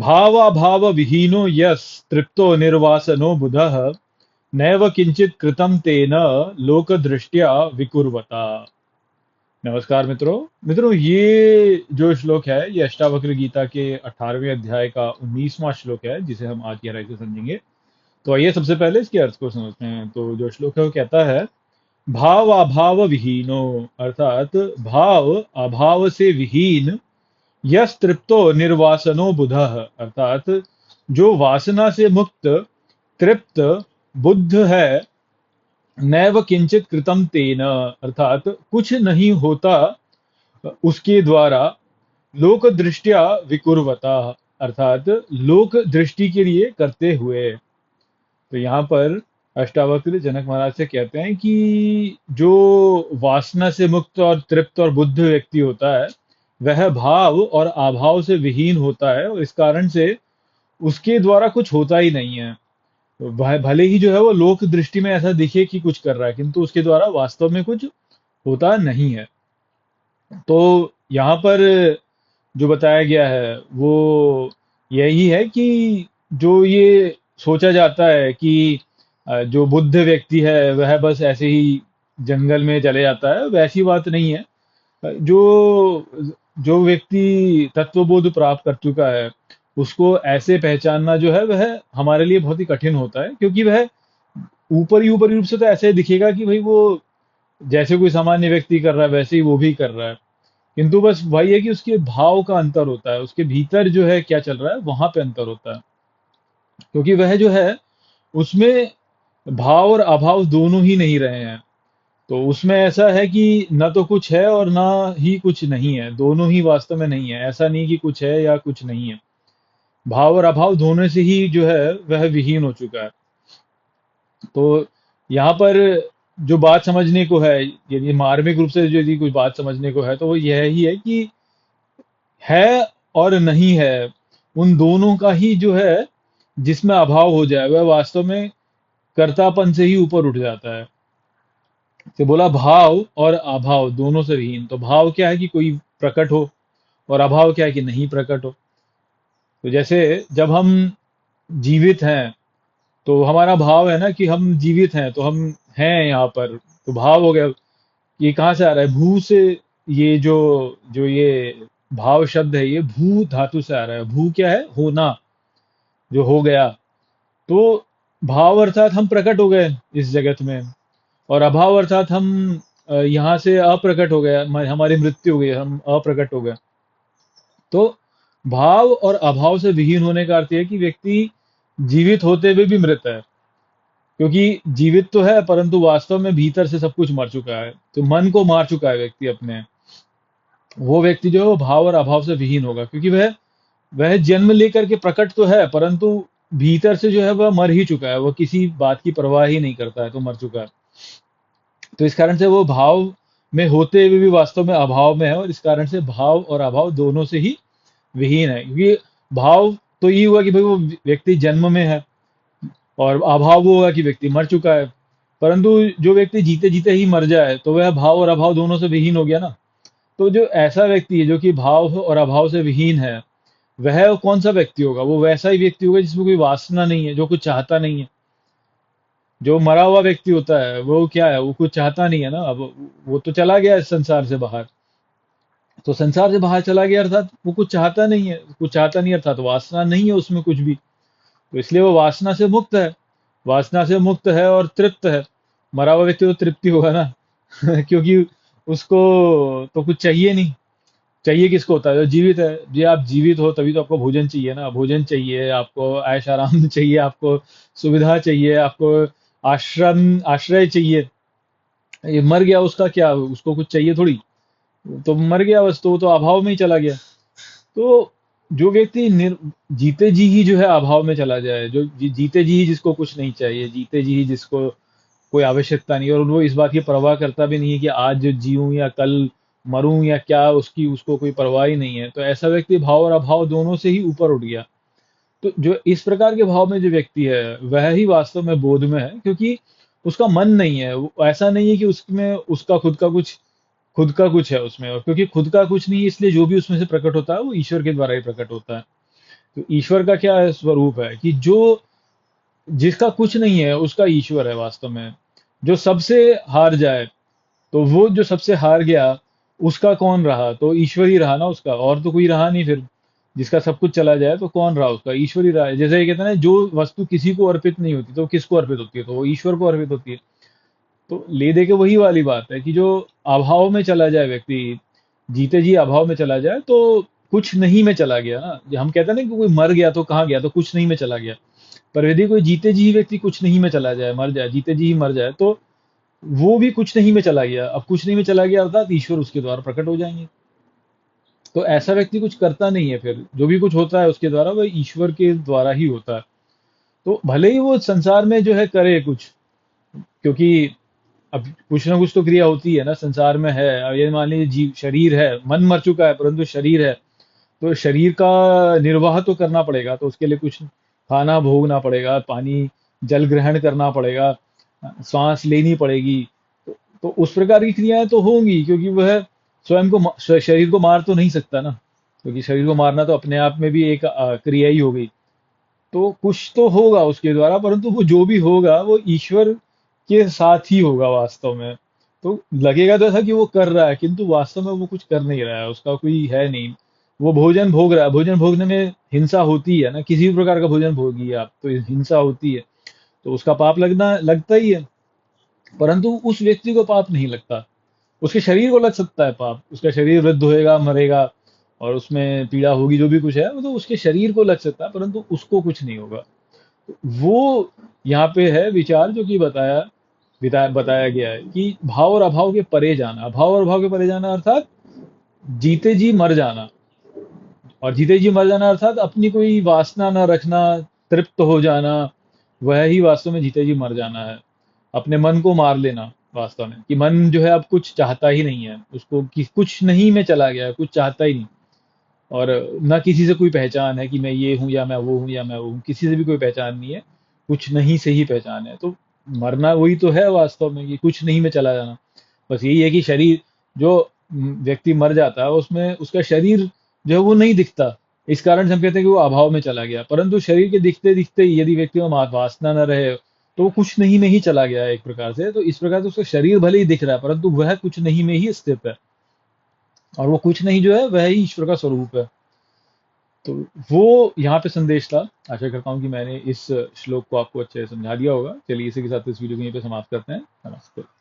भावाभाव विहीनो yes तृप्तो निर्वासनो बुधः नैव किंचित कृतं तेन लोकदृष्टया विकुर्वता। नमस्कार मित्रों। ये जो श्लोक है ये अष्टावक्र गीता के 18वें अध्याय का 19वां श्लोक है जिसे हम आज गहराई से समझेंगे। तो आइए सबसे पहले इसके अर्थ को समझते हैं। तो जो श्लोक है वो कहता है भाव अभाव विहीनो, अर्थात भाव अभाव से विहीन, यस तृप्तो निर्वासनो बुधः, अर्थात जो वासना से मुक्त तृप्त बुद्ध है, नैव किंचित कृतम तेन, अर्थात कुछ नहीं होता उसके द्वारा, लोक दृष्टिया विकुर्वता, अर्थात लोक दृष्टि के लिए करते हुए। तो यहाँ पर अष्टावक्र जनक महाराज से कहते हैं कि जो वासना से मुक्त और तृप्त और बुद्ध व्यक्ति होता है वह भाव और अभाव से विहीन होता है, और इस कारण से उसके द्वारा कुछ होता ही नहीं है। तो भले ही जो है वो लोक दृष्टि में ऐसा दिखे कि कुछ कर रहा है, किंतु उसके द्वारा वास्तव में कुछ होता नहीं है। तो यहाँ पर जो बताया गया है वो यही है कि जो ये सोचा जाता है कि जो बुद्ध व्यक्ति है वह बस ऐसे ही जंगल में चले जाता है, वैसी बात नहीं है। जो जो व्यक्ति तत्वबोध प्राप्त कर चुका है उसको ऐसे पहचानना जो है वह हमारे लिए बहुत ही कठिन होता है, क्योंकि वह ऊपरी रूप से तो ऐसे दिखेगा कि भाई वो जैसे कोई सामान्य व्यक्ति कर रहा है वैसे ही वो भी कर रहा है, किंतु बस वही है कि उसके भाव का अंतर होता है, उसके भीतर जो है क्या चल रहा है वहां पे अंतर होता है। क्योंकि वह जो है उसमें भाव और अभाव दोनों ही नहीं रहे हैं। तो उसमें ऐसा है कि ना तो कुछ है और ना ही कुछ नहीं है, दोनों ही वास्तव में नहीं है। ऐसा नहीं कि कुछ है या कुछ नहीं है, भाव और अभाव दोनों से ही जो है वह विहीन हो चुका है। तो यहाँ पर जो बात समझने को है, यदि मार्मिक रूप से यदि कोई बात समझने को है तो वो यह ही है कि है और नहीं है, उन दोनों का ही जो है जिसमें अभाव हो जाए वह वास्तव में कर्तापन से ही ऊपर उठ जाता है। तो बोला भाव और अभाव दोनों से विहीन। तो भाव क्या है कि कोई प्रकट हो, और अभाव क्या है कि नहीं प्रकट हो। तो जैसे जब हम जीवित हैं तो हमारा भाव है ना कि हम जीवित हैं, तो हम हैं यहाँ पर, तो भाव हो गया। ये कहाँ से आ रहा है? भू से। ये जो जो ये भाव शब्द है ये भू धातु से आ रहा है। भू क्या है? होना, जो हो गया। तो भाव अर्थात हम प्रकट हो गए इस जगत में, और अभाव अर्थात हम यहाँ से अप्रकट हो गए, हमारी मृत्यु हो गई, हम अप्रकट हो गए। तो भाव और अभाव से विहीन होने का अर्थ यह है कि व्यक्ति जीवित होते हुए भी मृत है, क्योंकि जीवित तो है परंतु वास्तव में भीतर से सब कुछ मर चुका है। तो मन को मार चुका है व्यक्ति अपने। वो व्यक्ति जो है वो भाव और अभाव से विहीन होगा, क्योंकि वह जन्म लेकर के प्रकट तो है परंतु भीतर से जो है वह मर ही चुका है, वो किसी बात की परवाह ही नहीं करता है, तो मर चुका है। तो इस कारण से वो भाव में होते हुए भी वास्तव में अभाव में है, और इस कारण से भाव और अभाव दोनों से ही विहीन है। क्योंकि भाव तो ये हुआ कि भाई वो व्यक्ति जन्म में है, और अभाव वो होगा कि व्यक्ति मर चुका है। परंतु जो व्यक्ति जीते जीते ही मर जाए तो वह भाव और अभाव दोनों से विहीन हो गया ना। तो जो ऐसा व्यक्ति है जो कि भाव और अभाव से विहीन है, वह कौन सा व्यक्ति होगा? वो वैसा ही व्यक्ति होगा जिसमें कोई वासना नहीं है, जो कुछ चाहता नहीं है। जो मरा हुआ व्यक्ति होता है वो क्या है? वो कुछ चाहता नहीं है ना। अब वो तो चला गया इस संसार से बाहर। तो संसार से बाहर चला गया अर्थात वो कुछ चाहता नहीं है, कुछ चाहता नहीं अर्थात वासना नहीं है उसमें कुछ भी। तो इसलिए वो वासना से मुक्त है, वासना से मुक्त है और तृप्त है। मरा हुआ व्यक्ति तो तृप्ति होगा ना क्योंकि उसको तो कुछ चाहिए नहीं। चाहिए किसको होता है? जो जीवित है। जी आप जीवित हो तभी तो आपको भोजन चाहिए ना, भोजन चाहिए आपको, ऐश आराम चाहिए आपको, सुविधा चाहिए आपको, आश्रय चाहिए। ये मर गया उसका क्या? उसको कुछ चाहिए थोड़ी, तो मर गया बस, तो वो तो अभाव में ही चला गया। तो जो व्यक्ति जीते जी ही जो है अभाव में चला जाए, जो जीते जी ही जिसको कुछ नहीं चाहिए, जीते जी ही जिसको कोई आवश्यकता नहीं है, और वो इस बात की परवाह करता भी नहीं है कि आज जीऊं या कल मरूं या क्या, उसकी उसको कोई परवाह ही नहीं है, तो ऐसा व्यक्ति भाव और अभाव दोनों से ही ऊपर उठ गया। तो जो इस प्रकार के भाव में जो व्यक्ति है वह ही वास्तव में बोध में है, क्योंकि उसका मन नहीं है। ऐसा नहीं है कि उसमें उसका खुद का कुछ है उसमें, और क्योंकि खुद का कुछ नहीं है इसलिए जो भी उसमें से प्रकट होता है वो ईश्वर के द्वारा ही प्रकट होता है। तो ईश्वर का क्या है स्वरूप है कि जो जिसका कुछ नहीं है उसका ईश्वर है वास्तव में। जो सबसे हार जाए, तो वो जो सबसे हार गया उसका कौन रहा? तो ईश्वर ही रहा ना उसका, और तो कोई रहा नहीं फिर। जिसका सब कुछ चला जाए तो कौन रहा? उसका ईश्वर ही रहा है। जैसे ये कहते हैं ना, जो वस्तु किसी को अर्पित नहीं होती तो वो किसको अर्पित होती है? तो वो ईश्वर को अर्पित होती है। तो ले दे के वही वाली बात है कि जो अभाव में चला जाए व्यक्ति, जीते जी अभाव में चला जाए, तो कुछ नहीं में चला गया ना। हम कहते हैं ना कि कोई मर गया तो कहाँ गया? तो कुछ नहीं में चला गया। पर यदि कोई जीते जी ही व्यक्ति कुछ नहीं में चला जाए, मर जाए, जीते जी ही मर जाए, तो वो भी कुछ नहीं में चला गया। अब कुछ नहीं में चला गया अर्थात ईश्वर उसके द्वारा प्रकट हो जाएंगे। तो ऐसा व्यक्ति कुछ करता नहीं है, फिर जो भी कुछ होता है उसके द्वारा वह ईश्वर के द्वारा ही होता है। तो भले ही वो संसार में जो है करे कुछ, क्योंकि अब कुछ ना कुछ तो क्रिया होती है ना संसार में है। अब ये मान लीजिए जीव शरीर है, मन मर चुका है परंतु शरीर है, तो शरीर का निर्वाह तो करना पड़ेगा। तो उसके लिए कुछ खाना भोगना पड़ेगा, पानी जल ग्रहण करना पड़ेगा, सांस लेनी पड़ेगी। तो उस प्रकार की क्रियाएं तो होंगी, क्योंकि वह स्वयं को शरीर को मार तो नहीं सकता ना। क्योंकि शरीर को मारना तो अपने आप में भी एक क्रिया ही हो गई। तो कुछ तो होगा उसके द्वारा, परंतु वो जो भी होगा वो ईश्वर के साथ ही होगा वास्तव में। तो लगेगा तो ऐसा कि वो कर रहा है, किंतु वास्तव में वो कुछ कर नहीं रहा है, उसका कोई है नहीं। वो भोजन भोग रहा है, भोजन भोगने में हिंसा होती है ना, किसी भी प्रकार का भोजन भोगिए आप तो हिंसा होती है, तो उसका पाप लगना लगता ही है। परंतु उस व्यक्ति को पाप नहीं लगता। उसके शरीर को लग सकता है पाप, उसका शरीर वृद्ध होएगा, मरेगा, और उसमें पीड़ा होगी, जो भी कुछ है वो तो उसके शरीर को लग सकता है, परंतु उसको कुछ नहीं होगा। वो यहाँ पे है विचार जो कि बताया गया है कि भाव और अभाव के परे जाना। भाव और अभाव के परे जाना अर्थात जीते जी मर जाना। और जीते जी मर जाना अर्थात अपनी कोई वासना न रखना, तृप्त हो जाना। वह ही वास्तव में जीते जी मर जाना है। अपने मन को मार लेना वास्तव में, कि मन जो है अब कुछ चाहता ही नहीं है, उसको कुछ नहीं में चला गया है, कुछ चाहता ही नहीं। और ना किसी से कोई पहचान है कि मैं ये हूँ या मैं वो हूँ या मैं वो हूँ, किसी से भी कोई पहचान नहीं है। कुछ नहीं से ही पहचान है। तो मरना वही तो है वास्तव में, कि कुछ नहीं में चला जाना। बस यही है कि शरीर जो व्यक्ति मर जाता है उसमें उसका शरीर जो है वो नहीं दिखता। इस कारण से हम कहते हैं कि वो अभाव में चला गया। परंतु शरीर के दिखते दिखते ही यदि व्यक्ति में वासना न रहे, तो वो कुछ नहीं में ही चला गया है एक प्रकार से। तो इस प्रकार से उसका शरीर भले ही दिख रहा है परंतु वह कुछ नहीं में ही स्थित है। और वो कुछ नहीं जो है वह ही ईश्वर का स्वरूप है। तो वो यहाँ पे संदेश था। आशा करता हूँ कि मैंने इस श्लोक को आपको अच्छे से समझा दिया होगा। चलिए इसी के साथ इस वीडियो को यहीं पे समाप्त करते हैं। नमस्ते।